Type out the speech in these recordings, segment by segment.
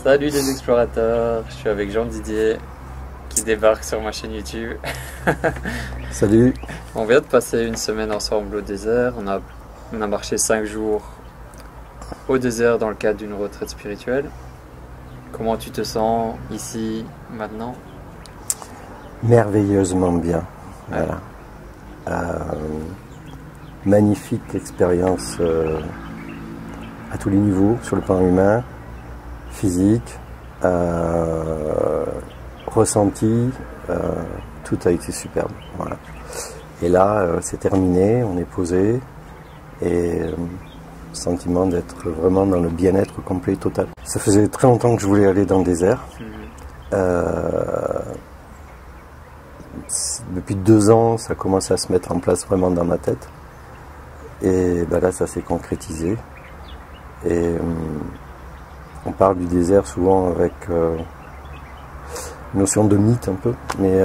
Salut les explorateurs, je suis avec Jean Didier qui débarque sur ma chaîne YouTube. Salut. On vient de passer une semaine ensemble au désert, on a marché 5 jours au désert dans le cadre d'une retraite spirituelle. Comment tu te sens ici, maintenant? Merveilleusement bien. Voilà. Magnifique expérience à tous les niveaux, sur le plan humain, physique, ressenti, tout a été superbe. Voilà. Et là, c'est terminé, on est posé et sentiment d'être vraiment dans le bien-être complet, total. Ça faisait très longtemps que je voulais aller dans le désert. Depuis 2 ans, ça commence à se mettre en place vraiment dans ma tête. Et ben là, ça s'est concrétisé. Et on parle du désert souvent avec une notion de mythe un peu, mais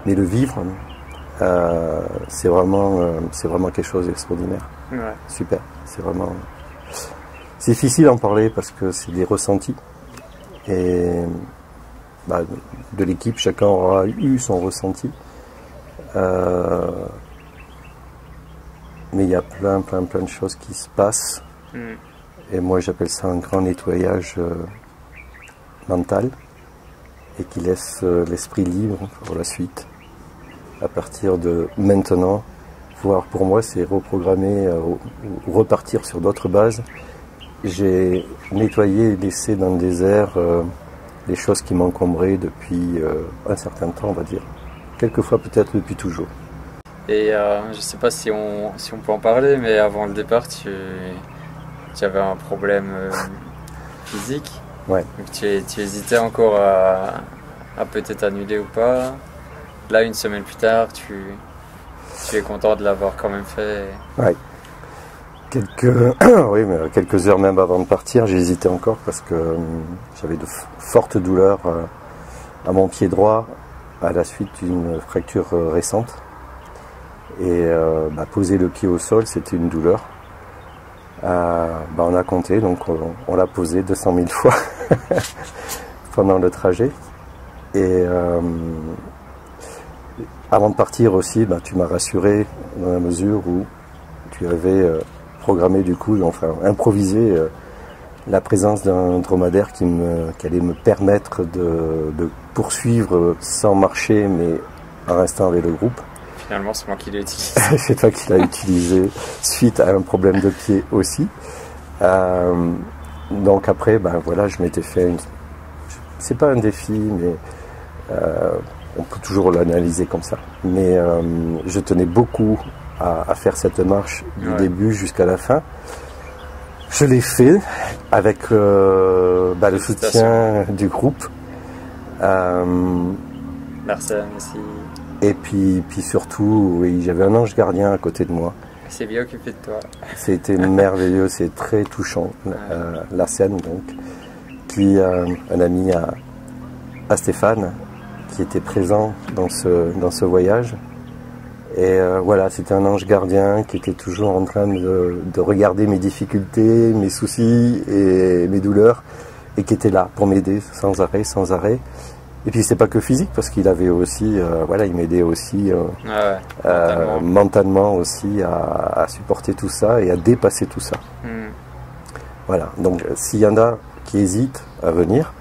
le vivre, c'est vraiment quelque chose d'extraordinaire. Ouais. Super. C'est difficile d'en parler parce que c'est des ressentis. Et de l'équipe, chacun aura eu son ressenti. Mais il y a plein de choses qui se passent. Et moi, j'appelle ça un grand nettoyage mental et qui laisse l'esprit libre pour la suite. À partir de maintenant, voire pour moi, c'est reprogrammer ou repartir sur d'autres bases. J'ai nettoyé et laissé dans le désert les choses qui m'encombraient depuis un certain temps, on va dire. Quelquefois peut-être depuis toujours. Et je sais pas si on peut en parler, mais avant le départ, tu avais un problème physique. Ouais. Donc tu hésitais encore à peut-être annuler ou pas. Là, une semaine plus tard, tu es content de l'avoir quand même fait. Ouais. Oui, mais quelques heures même avant de partir, j'ai hésité encore parce que j'avais de fortes douleurs à mon pied droit à la suite d'une fracture récente. Et poser le pied au sol, c'était une douleur. On a compté, donc on l'a posé 200 000 fois pendant le trajet. Et avant de partir aussi, tu m'as rassuré dans la mesure où tu avais programmé du coup, enfin improvisé la présence d'un dromadaire qui allait me permettre de poursuivre sans marcher, mais en restant avec le groupe. Finalement, c'est moi qui l'ai utilisé. C'est toi qui l'as utilisé suite à un problème de pied aussi. Donc après, voilà, je m'étais fait c'est pas un défi, mais on peut toujours l'analyser comme ça. Mais je tenais beaucoup à faire cette marche du début jusqu'à la fin. Je l'ai fait avec le soutien du groupe. Merci aussi. Et puis surtout, oui, j'avais un ange gardien à côté de moi. C'est bien occupé de toi. C'était merveilleux, c'est très touchant. La scène, donc, qui un ami à Stéphane, qui était présent dans ce voyage. Et voilà, c'était un ange gardien qui était toujours en train de regarder mes difficultés, mes soucis et mes douleurs, et qui était là pour m'aider sans arrêt. Et puis c'est pas que physique, parce qu'il avait aussi, il m'aidait aussi mentalement aussi à supporter tout ça et à dépasser tout ça. Voilà, donc s'il y en a qui hésitent à venir,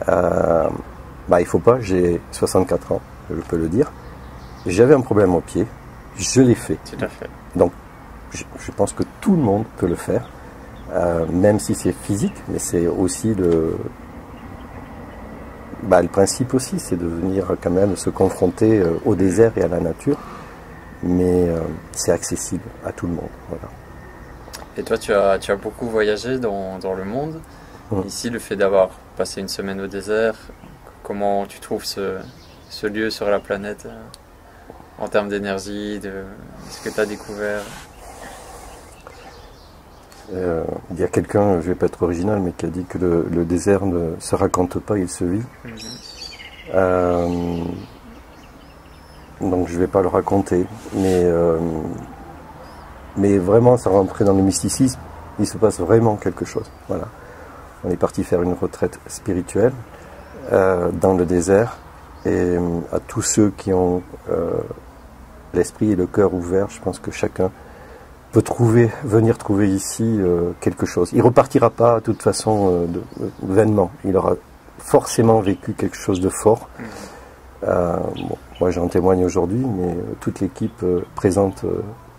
il faut pas, j'ai 64 ans, je peux le dire. J'avais un problème au pied, je l'ai fait. Tout à fait. Donc je pense que tout le monde peut le faire, même si c'est physique, mais c'est aussi le principe aussi, c'est de venir quand même se confronter au désert et à la nature, mais c'est accessible à tout le monde. Voilà. Et toi, tu as beaucoup voyagé dans le monde. Ici, le fait d'avoir passé une semaine au désert, comment tu trouves ce lieu sur la planète en termes d'énergie, de ce que tu as découvert? Il y a quelqu'un, je ne vais pas être original, mais qui a dit que le désert ne se raconte pas, il se vit. Donc je ne vais pas le raconter, mais vraiment, ça rentrait dans le mysticisme, il se passe vraiment quelque chose. Voilà. On est parti faire une retraite spirituelle dans le désert. Et à tous ceux qui ont l'esprit et le cœur ouverts, je pense que chacun peut venir trouver ici quelque chose. Il ne repartira pas de toute façon vainement. Il aura forcément vécu quelque chose de fort. Bon, moi j'en témoigne aujourd'hui, mais toute l'équipe présente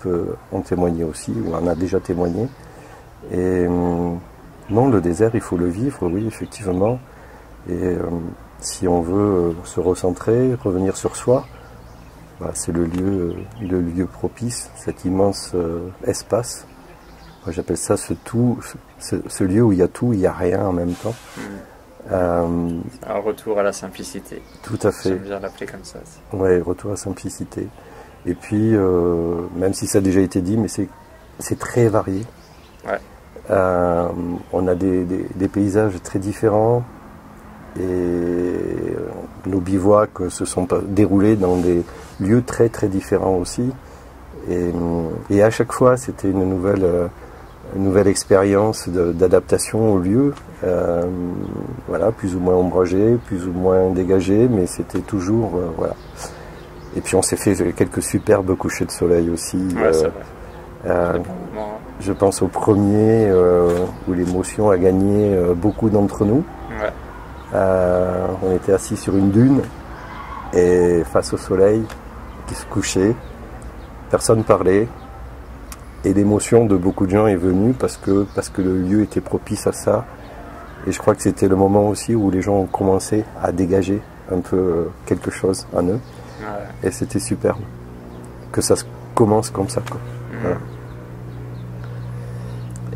peut en témoigner aussi, ou en a déjà témoigné. Et non, le désert, il faut le vivre, oui, effectivement. Et si on veut se recentrer, revenir sur soi, bah, c'est le lieu propice, cet immense espace. Moi j'appelle ça ce lieu où il y a tout, il n'y a rien en même temps. Un retour à la simplicité. Tout à fait. J'aime bien l'appeler comme ça. Oui, retour à la simplicité. Et puis, même si ça a déjà été dit, mais c'est très varié. Ouais. On a des paysages très différents et nos bivouacs se sont déroulés dans des lieux très très différents aussi. Et à chaque fois, c'était une nouvelle expérience d'adaptation au lieu. Voilà, plus ou moins ombragé, plus ou moins dégagé, mais c'était toujours voilà. Et puis on s'est fait quelques superbes couchers de soleil aussi. Ouais, c'est vrai. Je pense au premier où l'émotion a gagné beaucoup d'entre nous. Ouais. On était assis sur une dune et face au soleil qui se couchait. Personne parlait. Et l'émotion de beaucoup de gens est venue parce que le lieu était propice à ça. Et je crois que c'était le moment aussi où les gens ont commencé à dégager un peu quelque chose en eux. Ouais. Et c'était superbe que ça commence comme ça, quoi. Voilà.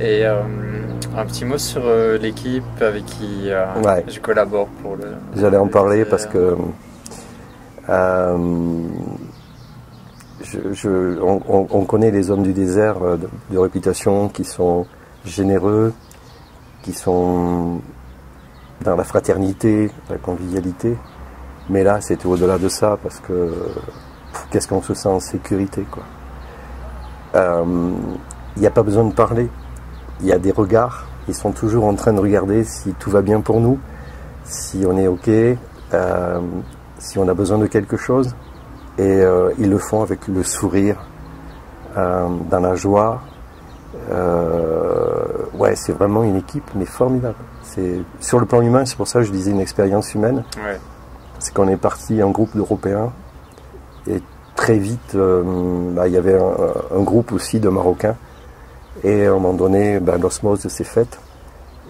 Et un petit mot sur l'équipe avec qui ouais. je collabore pour le... J'allais en parler parce que on connaît les hommes du désert de réputation qui sont généreux, qui sont dans la fraternité, la convivialité. Mais là, c'était au-delà de ça parce que qu'est-ce qu'on se sent en sécurité, quoi. Il n'y a pas besoin de parler. Il y a des regards. Ils sont toujours en train de regarder si tout va bien pour nous, si on est OK, si on a besoin de quelque chose. Et ils le font avec le sourire, dans la joie. Ouais, c'est vraiment une équipe, mais formidable. Sur le plan humain, c'est pour ça que je disais une expérience humaine. Ouais. C'est qu'on est parti en groupe d'Européens et très vite, il y avait un groupe aussi de Marocains. Et à un moment donné, l'osmose s'est faite.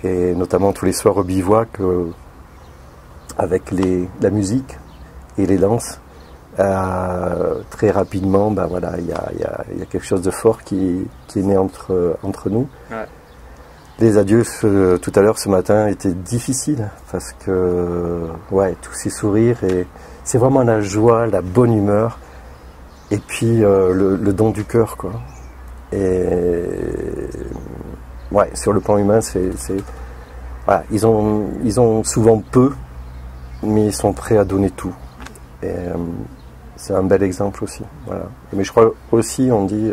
Et notamment tous les soirs au bivouac, avec la musique et les danses. Très rapidement, voilà, il y a quelque chose de fort qui est né entre nous. Ouais. Les adieux tout à l'heure ce matin étaient difficiles parce que ouais, tous ces sourires et c'est vraiment la joie, la bonne humeur et puis le don du cœur, quoi. Et ouais, sur le plan humain, voilà, ils ont souvent peu, mais ils sont prêts à donner tout. Et c'est un bel exemple aussi. Voilà. Mais je crois aussi, on dit,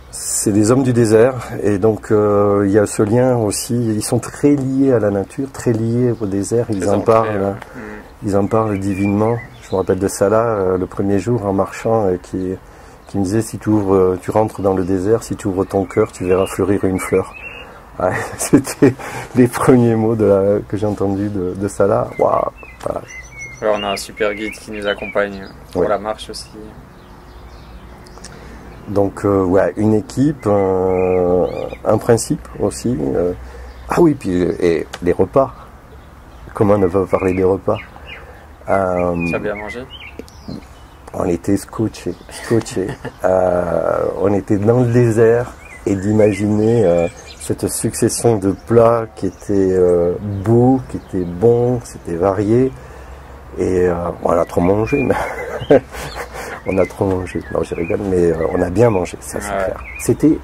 c'est des hommes du désert, et donc il y a ce lien aussi. Ils sont très liés à la nature, très liés au désert. Ils en parlent divinement. Je me rappelle de Salah, le premier jour en marchant, qui me disait si tu rentres dans le désert, si tu ouvres ton cœur, tu verras fleurir une fleur. Ouais, c'était les premiers mots que j'ai entendus de Salah. Waouh, voilà. Alors, on a un super guide qui nous accompagne pour la marche aussi. Donc, ouais, une équipe, un principe aussi. Ah oui, puis et les repas. Comment ne pas parler des repas? Tu as bien mangé? On était scotchés. On était dans le désert et d'imaginer cette succession de plats qui étaient beaux, qui étaient bons, c'était varié. Et on a trop mangé, mais on a trop mangé. Non, je rigole, mais on a bien mangé, ça c'est clair. C'était,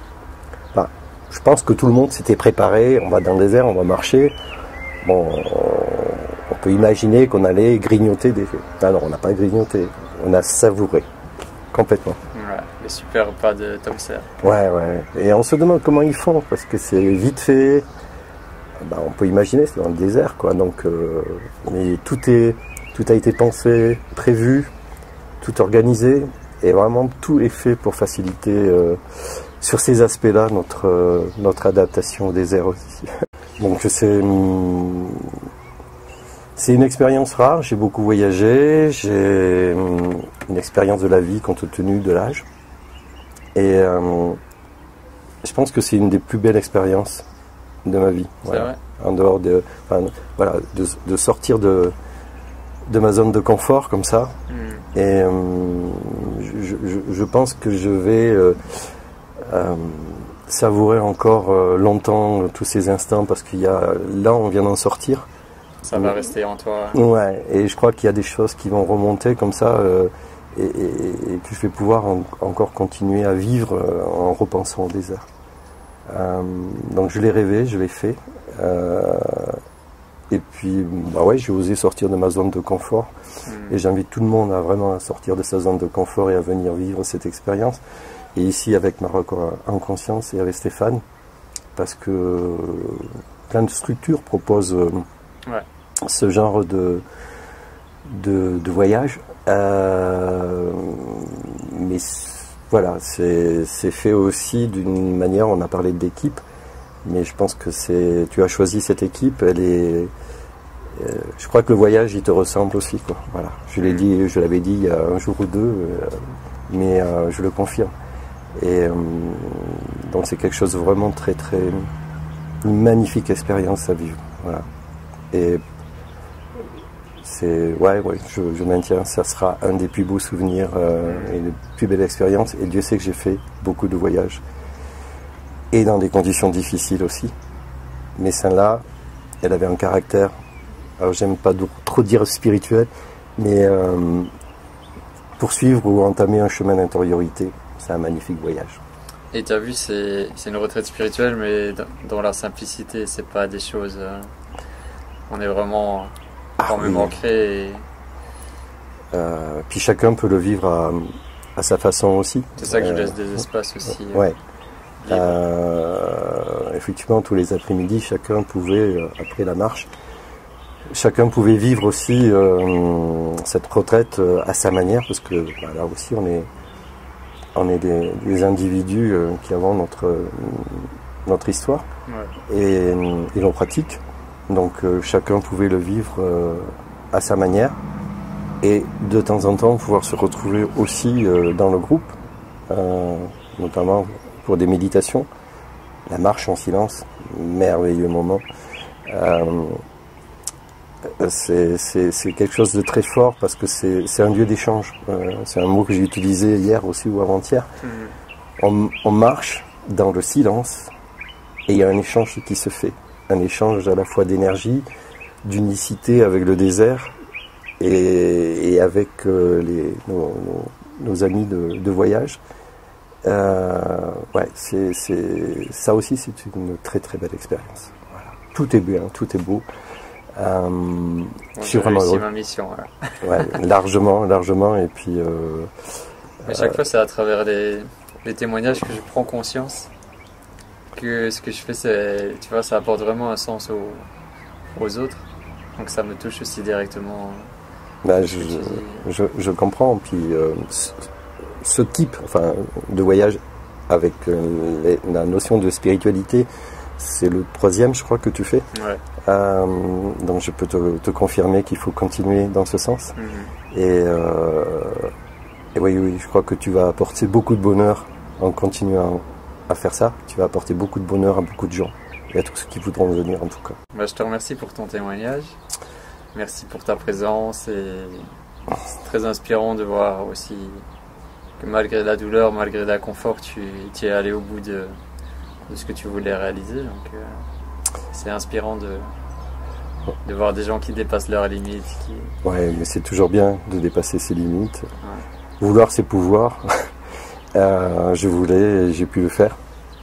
je pense que tout le monde s'était préparé. On va dans le désert, on va marcher. Bon, on peut imaginer qu'on allait grignoter des. Alors, on n'a pas grignoté, on a savouré complètement. Ouais, les super repas de Tom Serre. Ouais. Et on se demande comment ils font parce que c'est vite fait. on peut imaginer, c'est dans le désert, quoi. Donc, mais tout a été pensé, prévu, tout organisé, et vraiment tout est fait pour faciliter sur ces aspects-là notre adaptation au désert aussi. Donc c'est une expérience rare, j'ai beaucoup voyagé, j'ai une expérience de la vie compte tenu de l'âge. Et je pense que c'est une des plus belles expériences de ma vie. Voilà. En dehors de sortir de ma zone de confort comme ça. Et je pense que je vais savourer encore longtemps tous ces instants parce là on vient d'en sortir. Ça va rester en toi. Ouais, et je crois qu'il y a des choses qui vont remonter comme ça et que je vais pouvoir encore continuer à vivre en repensant au désert. Donc je l'ai rêvé, je l'ai fait. Et puis, j'ai osé sortir de ma zone de confort. Et j'invite tout le monde à vraiment sortir de sa zone de confort et à venir vivre cette expérience. Et ici, avec Maroc en conscience et avec Stéphane, parce que plein de structures proposent ce genre de voyage. Mais voilà, c'est fait aussi d'une manière, on a parlé d'équipe, mais je pense que tu as choisi cette équipe, je crois que le voyage il te ressemble aussi, quoi. Voilà, je l'avais dit il y a un jour ou deux, mais je le confirme. Et donc c'est quelque chose de vraiment très très, une magnifique expérience à vivre. Voilà. Et je maintiens, ça sera un des plus beaux souvenirs et une plus belle expérience. Et Dieu sait que j'ai fait beaucoup de voyages et dans des conditions difficiles aussi. Mais celle-là, elle avait un caractère, alors j'aime pas trop dire spirituel, mais poursuivre ou entamer un chemin d'intériorité, c'est un magnifique voyage. Et tu as vu, c'est une retraite spirituelle, mais dans la simplicité, c'est pas des choses. On est vraiment énormément ancré. Puis chacun peut le vivre à sa façon aussi. C'est ça que je laisse des espaces aussi. Effectivement, tous les après-midi, chacun pouvait, après la marche, chacun pouvait vivre aussi cette retraite à sa manière, parce que là aussi on est des individus qui avons notre histoire et nos pratiques. Donc chacun pouvait le vivre à sa manière et de temps en temps pouvoir se retrouver aussi dans le groupe, notamment pour des méditations. La marche en silence, merveilleux moment. C'est quelque chose de très fort parce que c'est un lieu d'échange. C'est un mot que j'ai utilisé hier aussi ou avant-hier. On marche dans le silence et il y a un échange qui se fait. Un échange à la fois d'énergie, d'unicité avec le désert et avec nos amis de voyage. Ça aussi c'est une très très belle expérience. Voilà. Tout est bien, tout est beau. Je suis vraiment heureux. Ma mission. Largement et puis. À chaque fois, c'est à travers les témoignages que je prends conscience que ce que je fais, ça apporte vraiment un sens aux autres. Donc ça me touche aussi directement. Je comprends. Puis ce type, de voyage avec la notion de spiritualité, c'est le 3e, je crois, que tu fais. Donc je peux te confirmer qu'il faut continuer dans ce sens. Et oui, je crois que tu vas apporter beaucoup de bonheur en continuant à faire ça. Tu vas apporter beaucoup de bonheur à beaucoup de gens et à tous ceux qui voudront venir en tout cas. Je te remercie pour ton témoignage. Merci pour ta présence et c'est très inspirant de voir aussi que malgré la douleur, malgré l'inconfort, tu es allé au bout de ce que tu voulais réaliser. Donc c'est inspirant de voir des gens qui dépassent leurs limites. Ouais, mais c'est toujours bien de dépasser ses limites. Vouloir, c'est pouvoir. Je voulais et j'ai pu le faire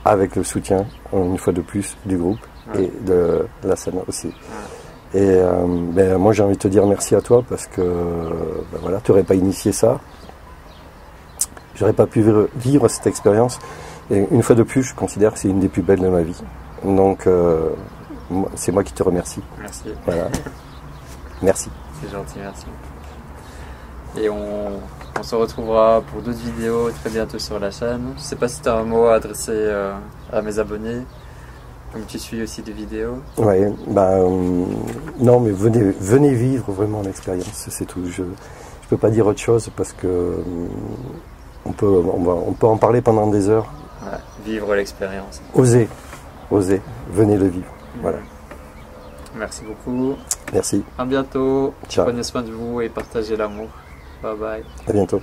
avec le soutien, une fois de plus, du groupe et de la SANA aussi. Et moi j'ai envie de te dire merci à toi parce que tu n'aurais pas initié ça. J'aurais pas pu vivre cette expérience. Et une fois de plus, je considère que c'est une des plus belles de ma vie. Donc c'est moi qui te remercie. Merci. Voilà. Merci. C'est gentil, merci. Et on se retrouvera pour d'autres vidéos très bientôt sur la chaîne. Je sais pas si tu as un mot à adresser à mes abonnés, comme tu suis aussi des vidéos. Ouais, non, mais venez vivre vraiment l'expérience, c'est tout. Je peux pas dire autre chose parce que on peut en parler pendant des heures. Ouais, vivre l'expérience. Osez, venez le vivre. Voilà. Merci beaucoup. Merci. À bientôt. Ciao. Prenez soin de vous et partagez l'amour. Bye bye. À bientôt.